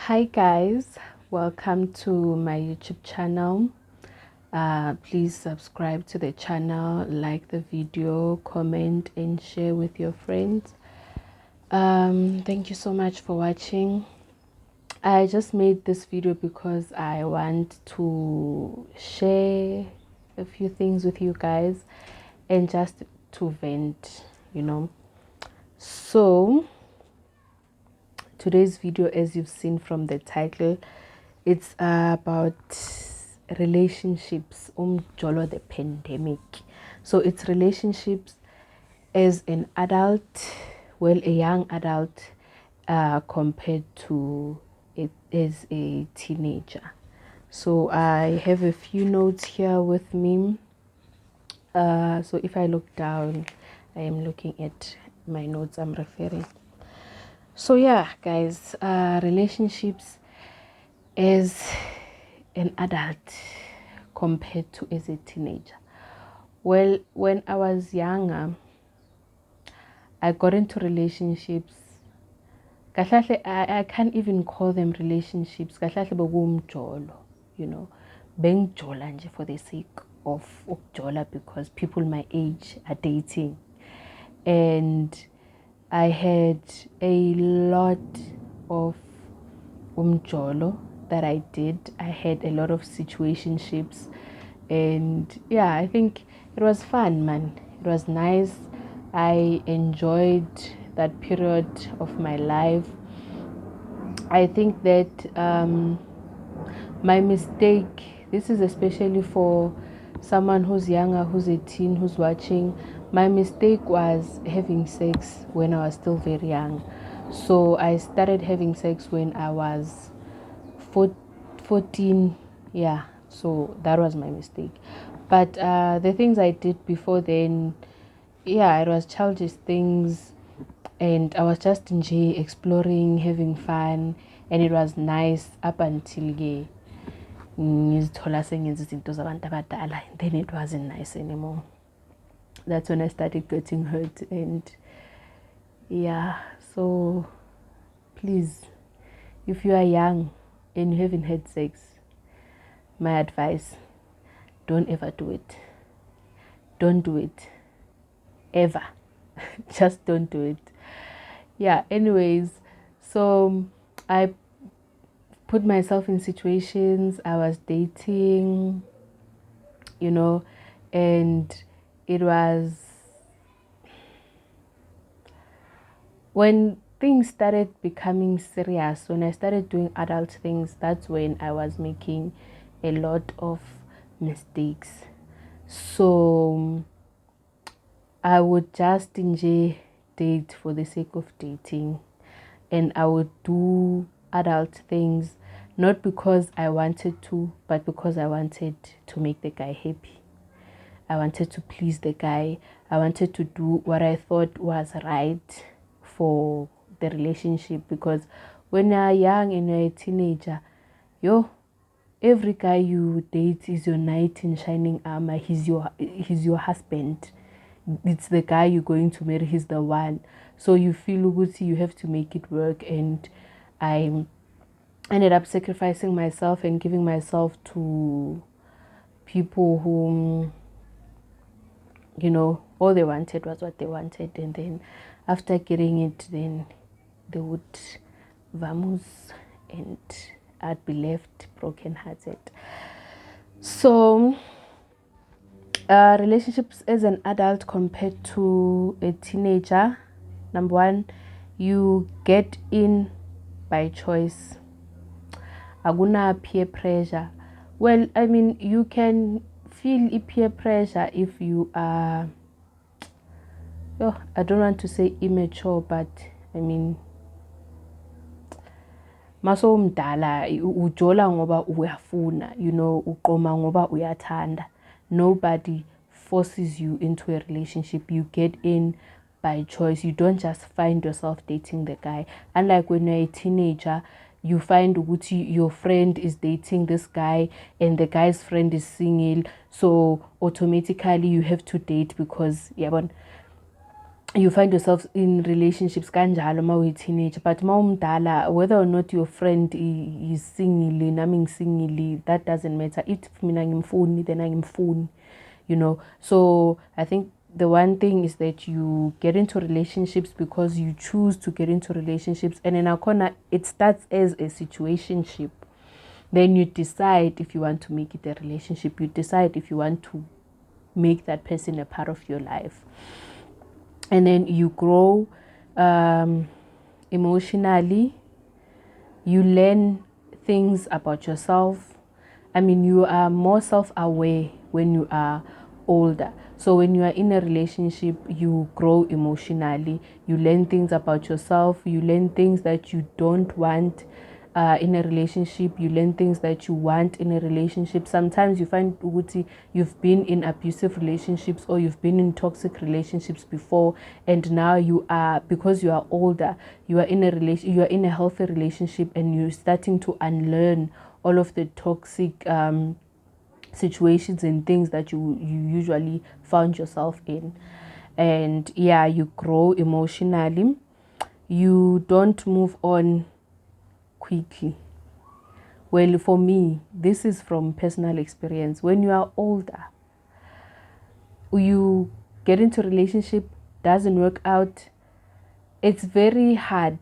Hi guys, welcome to my YouTube channel. Please subscribe to the channel, like the video, comment and share with your friends. Thank you so much for watching. I just made this video because I want to share a few things with you guys and just to vent, So today's video, as you've seen from the title, it's about relationships, umjolo, the pandemic. So it's relationships as an adult, well, a young adult, compared to it as a teenager. So I have a few notes here with me. So if I look down, I am looking at my notes I'm referring. So yeah, guys, relationships as an adult compared to as a teenager. Well, when I was younger, I got into relationships. I can't even call them relationships. Umjolo, Bengjola nje for the sake of ukjola, because people my age are dating. And I had a lot of umjolo that I did. I had a lot of situationships, and yeah, I think it was fun, man. It was nice. I enjoyed that period of my life. I think that my mistake, this is especially for someone who's younger, who's a teen, who's watching. My mistake was having sex when I was still very young. So I started having sex when I was 14. Yeah, so that was my mistake. But the things I did before then, yeah, it was childish things, and I was just exploring, having fun, and it was nice up until ngizithola sengenza izinto zabantu abadala, and then it wasn't nice anymore. That's when I started getting hurt. And yeah, so please, if you are young and you haven't had sex, my advice, don't ever do it. Don't do it ever. Just don't do it. Yeah, anyways, so I put myself in situations. I was dating, and it was when things started becoming serious, when I started doing adult things, that's when I was making a lot of mistakes. So I would just date for the sake of dating, and I would do adult things not because I wanted to, but because I wanted to make the guy happy. I wanted to please the guy. I wanted to do what I thought was right for the relationship, because when you're young and you're a teenager, every guy you date is your knight in shining armor. He's your husband. It's the guy you're going to marry. He's the one. So you feel good, you have to make it work. And I ended up sacrificing myself and giving myself to people whom, all they wanted was what they wanted. And then after getting it, then they would vamos, and I'd be left broken-hearted. So relationships as an adult compared to a teenager. Number one, you get in by choice. Aguna peer pressure. Well, I mean, you can feel peer pressure if you are, I don't want to say immature, but I mean, maso umdala ujola ngoba uyafuna, uqoma ngoba uyathanda. Nobody forces you into a relationship. You get in by choice. You don't just find yourself dating the guy. Unlike when you're a teenager, you find your friend is dating this guy and the guy's friend is single, so automatically you have to date because you find yourself in relationships kanjalo ma uyi-teenager, but ma umdala, whether or not your friend is single, nami single, that doesn't matter. If mina ngimfuni, then angimfuni, you know. So I think the one thing is that you get into relationships because you choose to get into relationships, and in our corner it starts as a situationship. Then you decide if you want to make it a relationship. You decide if you want to make that person a part of your life. And then you grow emotionally. You learn things about yourself. I mean, you are more self-aware when you are older. So when you are in a relationship, you grow emotionally. You learn things about yourself. You learn things that you don't want in a relationship. You learn things that you want in a relationship. Sometimes you find you've been in abusive relationships or you've been in toxic relationships before, and now you are, because you are older, you are in a healthy relationship, and you're starting to unlearn all of the toxic situations and things that you usually found yourself in. And yeah, you grow emotionally. You don't move on quickly. Well, for me, this is from personal experience. When you are older, you get into a relationship, doesn't work out, it's very hard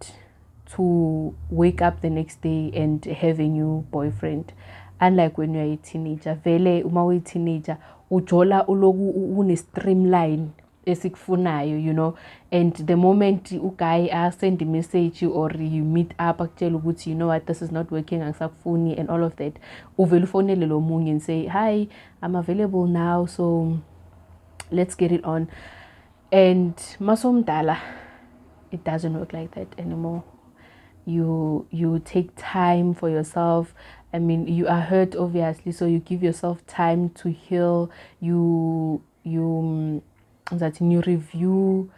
to wake up the next day and have a new boyfriend. Unlike when you're a teenager, vele uma uyi-teenager ujola uloku une-streamline esikufunayo, you know. And the moment uguy send a message or you meet up akutshela ukuthi, you know what, this is not working, angisakufuni and all of that, uvele ufonele lo munye and say, hi, I'm available now, so let's get it on. And masomdala, it doesn't work like that anymore. You take time for yourself. I mean, you are hurt obviously, so you give yourself time to heal. You review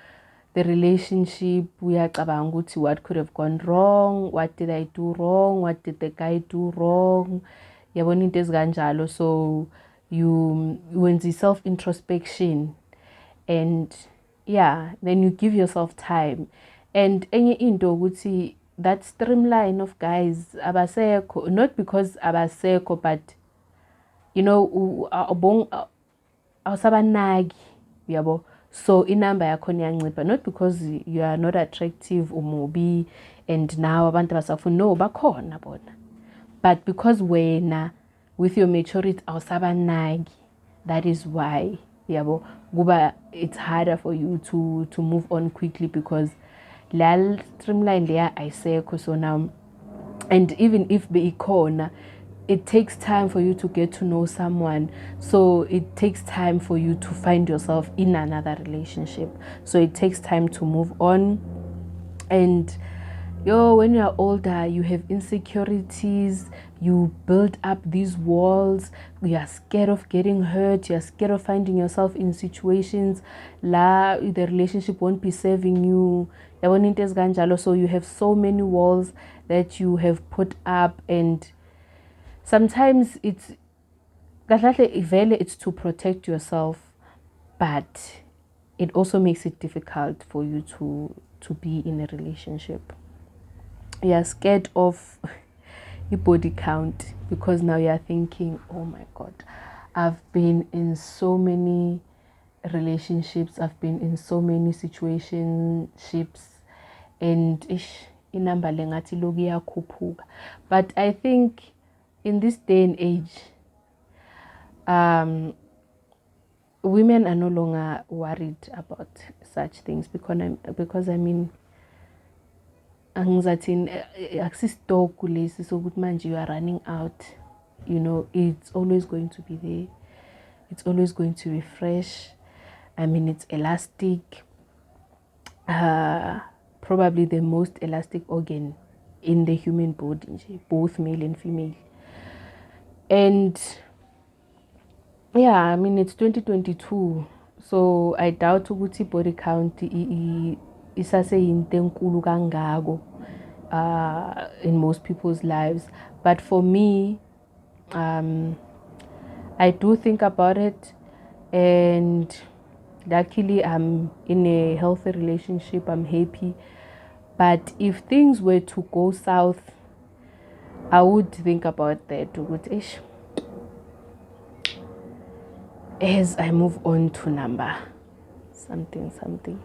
the relationship. Uyacabanga ukuthi what could have gone wrong, what did I do wrong, what did the guy do wrong, yabona into ezikanjalo. So you wenza self introspection, and yeah, then you give yourself time. And enye into ukuthi that streamline of guys abasekho, not because abasekho, but you know, awusabanaki, yabo. So inamba yakho iyancipha, not because you are not attractive umubi and now abantu basafuna, no, bakhona bona, but because wena with your maturity awusabanaki. That is why, yabo, kuba it's harder for you to move on quickly, because la streamline leya ayisekho. So now, and even if beyikhona, it takes time for you to get to know someone. So it takes time for you to find yourself in another relationship. So it takes time to move on. And when you are older, you have insecurities, you build up these walls, you are scared of getting hurt, you are scared of finding yourself in situations the relationship won't be serving you. So you have so many walls that you have put up, and sometimes it's to protect yourself, but it also makes it difficult for you to be in a relationship. You're scared of your body count, because now you're thinking, oh my god, I've been in so many relationships, I've been in so many situationships, and inamba lengathi loku iyakhuphuka. But I think in this day and age, women are no longer worried about such things, because I mean, anxiety akusisitoku lesi sokuthi manje you are running out. You know, it's always going to be there, it's always going to be fresh. I mean, it's elastic, probably the most elastic organ in the human body, both male and female. And yeah, I mean, it's 2022, so I doubt ukuthi body count isaseyinto enkulu kangako in most people's lives. But for me, I do think about it, and Luckily, I'm in a healthy relationship. I'm happy. But if things were to go south, I would think about that. As I move on to number something.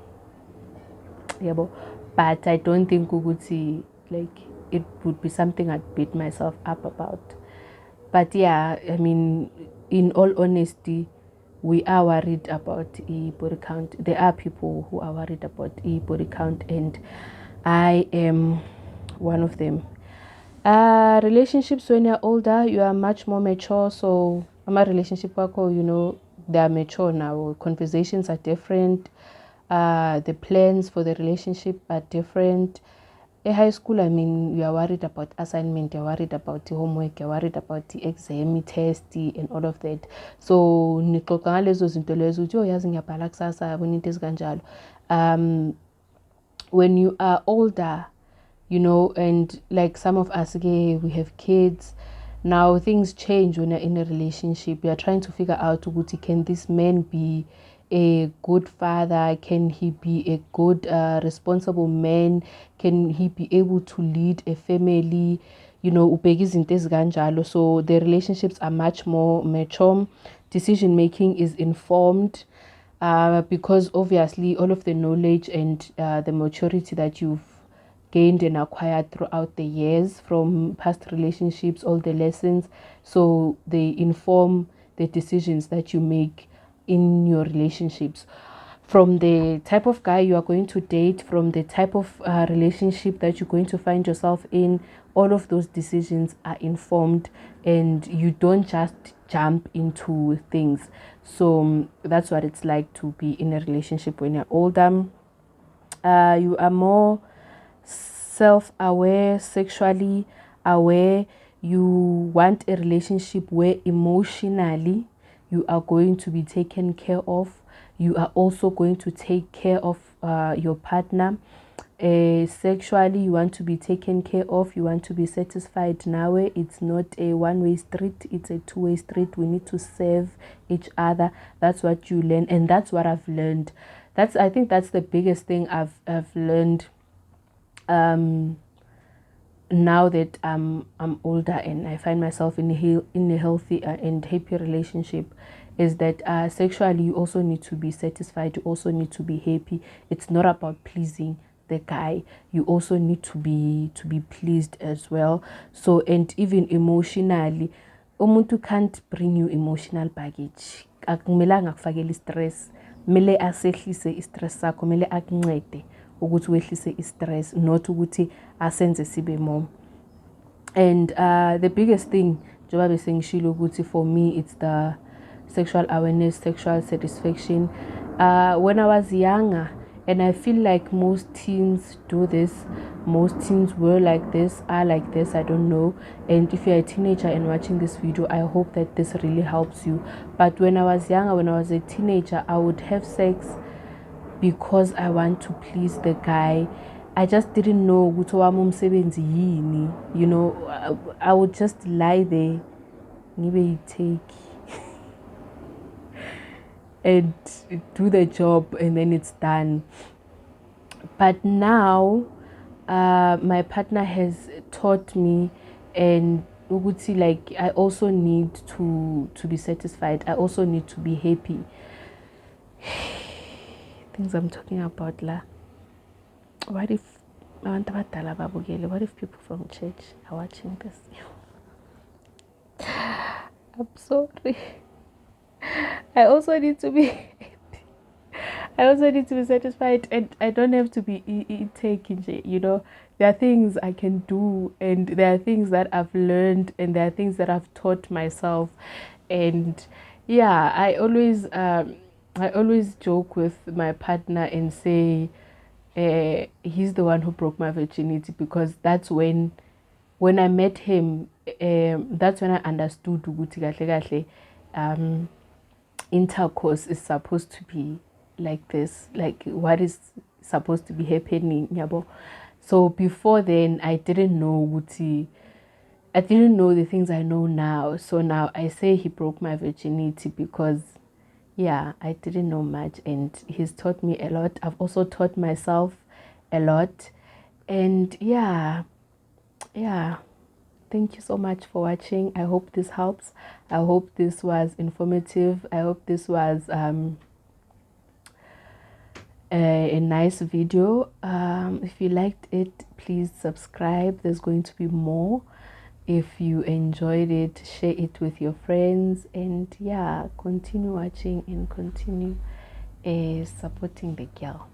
Yeah, but I don't think Uguti, like, it would be something I'd beat myself up about. But yeah, I mean, in all honesty, we are worried about a body count. There are people who are worried about a body count, and I am one of them. Relationships, when you're older, you are much more mature. So my relationship they are mature now. Conversations are different. The plans for the relationship are different. In high school, I mean, you are worried about assignment, you're worried about the homework, you're worried about the exam, test, and all of that. So nixoxa ngalezo zinto lezo uthi yazi ngiyabhala kusasa yabona into ezikanjalo. When you are older, and like some of us, we have kids now. Things change when you're in a relationship. You're trying to figure out, can this man be a good father? Can he be a good responsible man? Can he be able to lead a family? So the relationships are much more mature. Decision making is informed, because obviously all of the knowledge and the maturity that you've gained and acquired throughout the years from past relationships, all the lessons, so they inform the decisions that you make in your relationships. From the type of guy you are going to date, from the type of relationship that you're going to find yourself in, all of those decisions are informed, and you don't just jump into things. So that's what it's like to be in a relationship when you're older. You are more self-aware, sexually aware. You want a relationship where emotionally you are going to be taken care of. You are also going to take care of your partner. Sexually, you want to be taken care of. You want to be satisfied now. It's not a one-way street, it's a two-way street. We need to serve each other. That's what you learn, and that's what I've learned. I think that's the biggest thing I've learned now that I'm older and I find myself in a healthy and happy relationship, is that sexually you also need to be satisfied. You also need to be happy. It's not about pleasing the guy. You also need to be pleased as well. So, and even emotionally, umuntu can't bring you emotional baggage. Akumelanga akufakele stress. Mele asehlise stress sakho, kumele akuncede ukuthi wehlise stress, not ukuthi asenze sibe more. And the biggest thing njengoba bese ngishilo ukuthi for me it's the sexual awareness, sexual satisfaction. When I was younger, and I feel like most teens do this, most teens were like this, are like this, I don't know. And if you're a teenager and watching this video, I hope that this really helps you. But when I was younger, when I was a teenager, I would have sex because I want to please the guy. I just didn't know ukuthi wami umsebenzi yini. I would just lie there ngibe take and do the job, and then it's done. But now my partner has taught me, and ukuthi, like, I also need to be satisfied. I also need to be happy. Things I'm talking about la. What if what if people from church are watching this? I'm sorry. I also need to be happy. I also need to be satisfied, and I don't have to be taking. There are things I can do, and there are things that I've learned, and there are things that I've taught myself. And yeah, I always joke with my partner and say he's the one who broke my virginity, because that's when I met him. That's when I understood ukuthi kahle kahle intercourse is supposed to be like this, like what is supposed to be happening, yabo. So before then, I didn't know the things I know now. So now I say he broke my virginity because yeah, I didn't know much, and he's taught me a lot. I've also taught myself a lot. And yeah, yeah. Thank you so much for watching. I hope this helps. I hope this was informative. I hope this was a nice video. If you liked it, please subscribe. There's going to be more. If you enjoyed it, share it with your friends, and yeah, continue watching and continue supporting the girl.